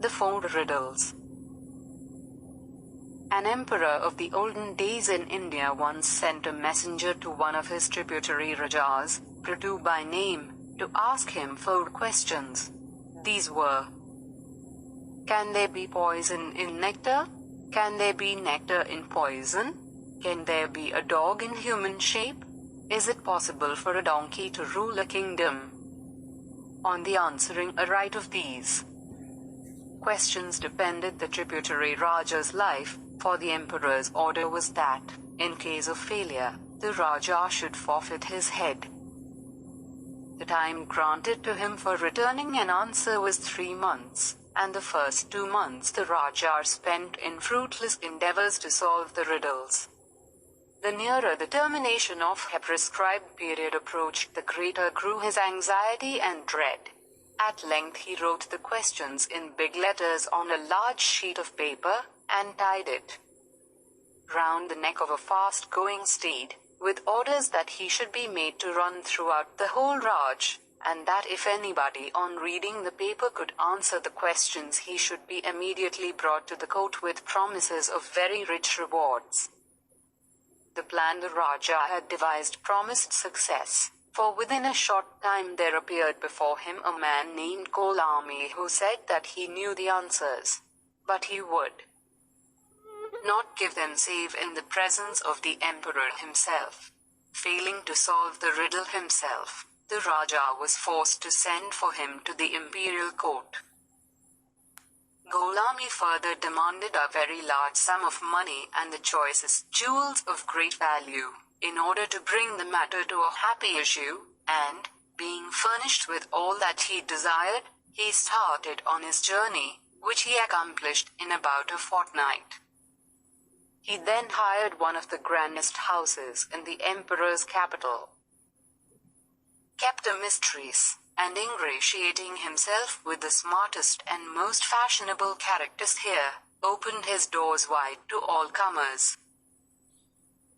The 4 Riddles. An emperor of the olden days in India once sent a messenger to one of his tributary rajas, Prithu by name, to ask him 4 questions. These were: can there be poison in nectar? Can there be nectar in poison? Can there be a dog in human shape? Is it possible for a donkey to rule a kingdom? On the answering a right of these questions depended the tributary Raja's life, for the emperor's order was that, in case of failure, the Raja should forfeit his head. The time granted to him for returning an answer was 3 months, and the first 2 months the Raja spent in fruitless endeavors to solve the riddles. The nearer the termination of a prescribed period approached, the greater grew his anxiety and dread. At length he wrote the questions in big letters on a large sheet of paper, and tied it round the neck of a fast-going steed, with orders that he should be made to run throughout the whole Raj, and that if anybody on reading the paper could answer the questions he should be immediately brought to the court with promises of very rich rewards. The plan the Raja had devised promised success, for within a short time there appeared before him a man named Golami who said that he knew the answers, but he would not give them save in the presence of the emperor himself. Failing to solve the riddle himself, the Raja was forced to send for him to the imperial court. Golami further demanded a very large sum of money and the choicest jewels of great value, in order to bring the matter to a happy issue, and, being furnished with all that he desired, he started on his journey, which he accomplished in about a fortnight. He then hired one of the grandest houses in the emperor's capital, kept a mistress, and ingratiating himself with the smartest and most fashionable characters here, opened his doors wide to all comers.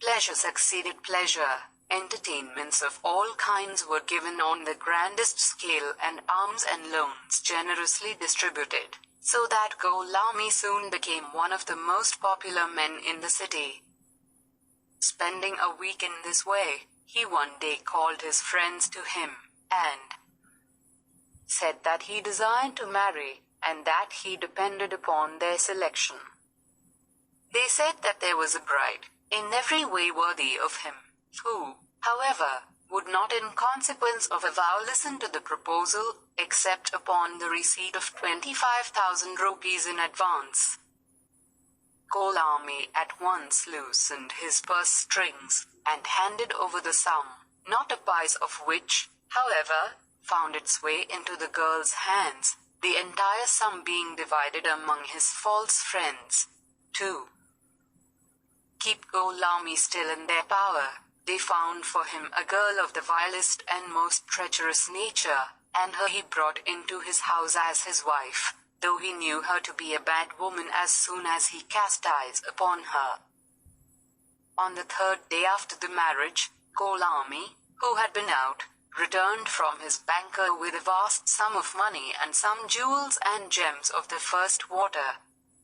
Pleasure succeeded pleasure, entertainments of all kinds were given on the grandest scale, and alms and loans generously distributed, so that Golami soon became one of the most popular men in the city. Spending a week in this way, he one day called his friends to him, and said that he desired to marry, and that he depended upon their selection. They said that there was a bride, in every way worthy of him, who, however, would not in consequence of a vow listen to the proposal, except upon the receipt of 25,000 rupees in advance. Golami at once loosened his purse strings, and handed over the sum, not a pice of which, however, found its way into the girl's hands, the entire sum being divided among his false friends. 2. Keep Golami still in their power, they found for him a girl of the vilest and most treacherous nature, and her he brought into his house as his wife, though he knew her to be a bad woman as soon as he cast eyes upon her. On the 3rd day after the marriage, Golami, who had been out, returned from his banker with a vast sum of money and some jewels and gems of the first water.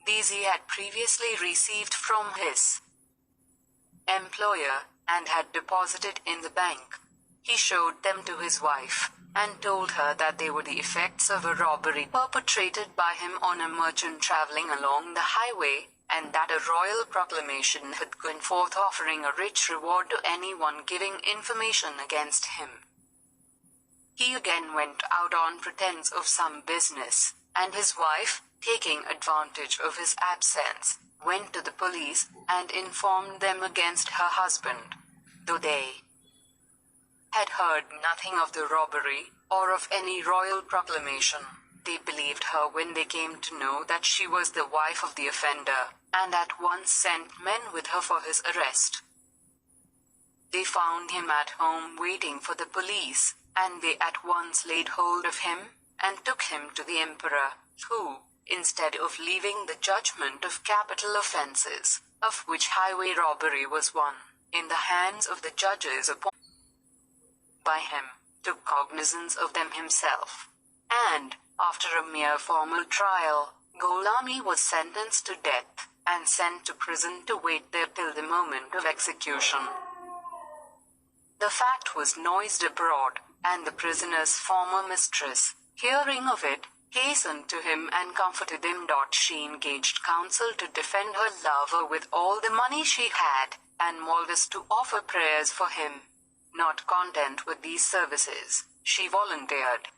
These he had previously received from his employer, and had deposited in the bank. He showed them to his wife, and told her that they were the effects of a robbery perpetrated by him on a merchant traveling along the highway, and that a royal proclamation had gone forth offering a rich reward to anyone giving information against him. He again went out on pretense of some business, and his wife, taking advantage of his absence, went to the police, and informed them against her husband. Though they had heard nothing of the robbery, or of any royal proclamation, they believed her when they came to know that she was the wife of the offender, and at once sent men with her for his arrest. They found him at home waiting for the police, and they at once laid hold of him, and took him to the emperor, who, instead of leaving the judgment of capital offences, of which highway robbery was one, in the hands of the judges appointed by him, took cognizance of them himself, and, after a mere formal trial, Gholami was sentenced to death, and sent to prison to wait there till the moment of execution. The fact was noised abroad, and the prisoner's former mistress, hearing of it, hastened to him and comforted him. She engaged counsel to defend her lover with all the money she had, and Malthus to offer prayers for him. Not content with these services, she volunteered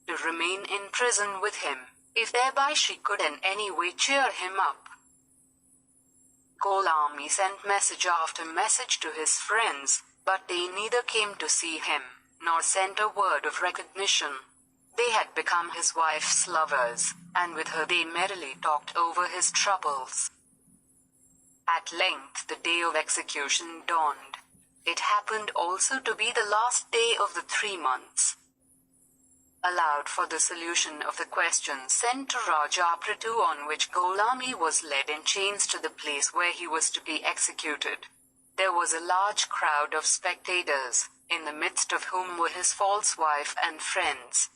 to remain in prison with him, if thereby she could in any way cheer him up. Gholami sent message after message to his friends, but they neither came to see him, nor sent a word of recognition. They had become his wife's lovers, and with her they merrily talked over his troubles. At length the day of execution dawned. It happened also to be the last day of the 3 months allowed for the solution of the question sent to Raja Prithu, on which Gholami was led in chains to the place where he was to be executed. There was a large crowd of spectators, in the midst of whom were his false wife and friends.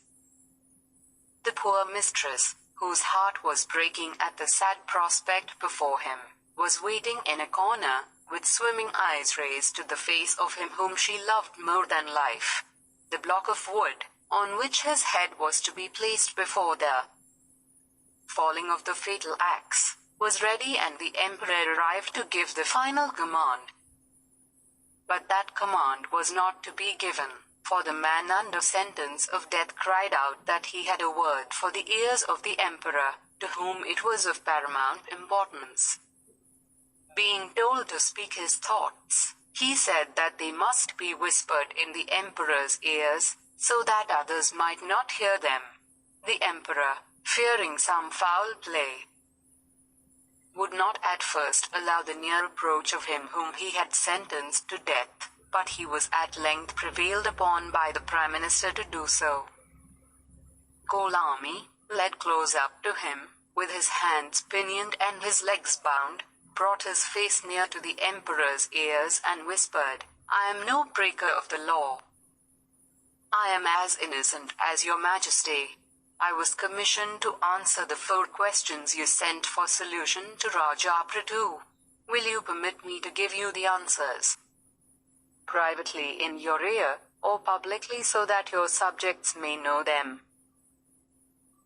The poor mistress, whose heart was breaking at the sad prospect before him, was waiting in a corner, with swimming eyes raised to the face of him whom she loved more than life. The block of wood, on which his head was to be placed before the falling of the fatal axe, was ready, and the emperor arrived to give the final command. But that command was not to be given, for the man under sentence of death cried out that he had a word for the ears of the emperor, to whom it was of paramount importance. Being told to speak his thoughts, he said that they must be whispered in the emperor's ears, so that others might not hear them. The emperor, fearing some foul play, would not at first allow the near approach of him whom he had sentenced to death, but he was at length prevailed upon by the prime minister to do so. Gholami, led close up to him, with his hands pinioned and his legs bound, brought his face near to the emperor's ears and whispered, "I am no breaker of the law. I am as innocent as your majesty. I was commissioned to answer the 4 questions you sent for solution to Raja Prithu. Will you permit me to give you the answers privately in your ear, or publicly so that your subjects may know them?"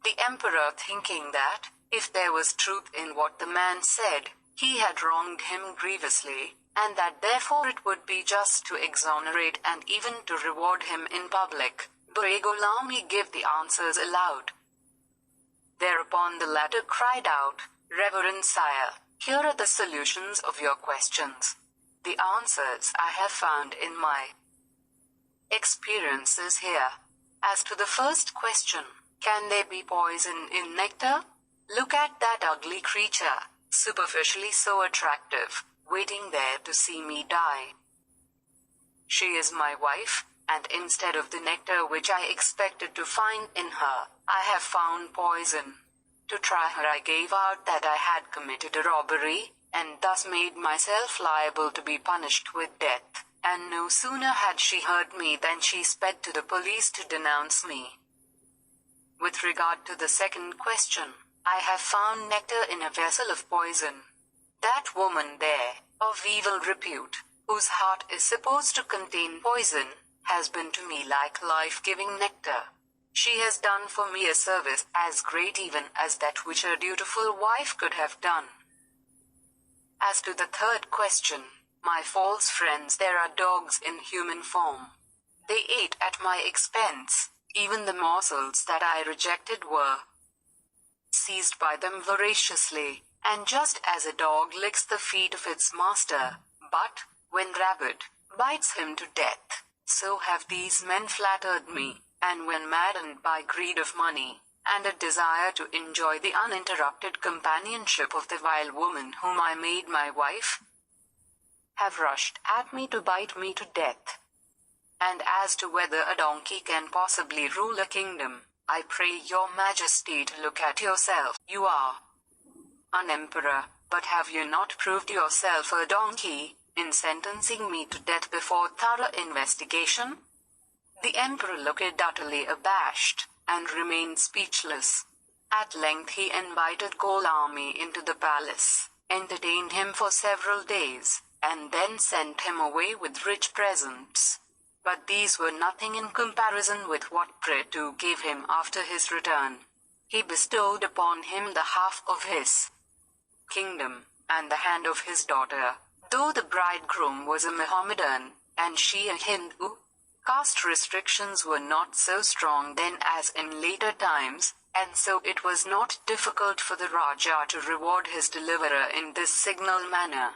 The emperor, thinking that, if there was truth in what the man said, he had wronged him grievously, and that therefore it would be just to exonerate and even to reward him in public, bade Gholami give the answers aloud. Thereupon the latter cried out, "Reverend sire, here are the solutions of your questions. The answers I have found in my experiences here. As to the first question, can there be poison in nectar? Look at that ugly creature, superficially so attractive, waiting there to see me die. She is my wife, and instead of the nectar which I expected to find in her, I have found poison. To try her I gave out that I had committed a robbery, and thus made myself liable to be punished with death, and no sooner had she heard me than she sped to the police to denounce me. With regard to the second question, I have found nectar in a vessel of poison. That woman there, of evil repute, whose heart is supposed to contain poison, has been to me like life-giving nectar. She has done for me a service as great even as that which a dutiful wife could have done. As to the third question, my false friends, there are dogs in human form. They ate at my expense. Even the morsels that I rejected were seized by them voraciously, and just as a dog licks the feet of its master, but, when rabid, bites him to death, so have these men flattered me, and when maddened by greed of money, and a desire to enjoy the uninterrupted companionship of the vile woman whom I made my wife, have rushed at me to bite me to death. And as to whether a donkey can possibly rule a kingdom, I pray your majesty to look at yourself. You are an emperor, but have you not proved yourself a donkey, in sentencing me to death before thorough investigation? The emperor looked utterly abashed, and remained speechless. At length he invited Golami into the palace, entertained him for several days, and then sent him away with rich presents. But these were nothing in comparison with what Prithu gave him after his return. He bestowed upon him the half of his kingdom, and the hand of his daughter. Though the bridegroom was a Mohammedan, and she a Hindu, caste restrictions were not so strong then as in later times, and so it was not difficult for the Raja to reward his deliverer in this signal manner.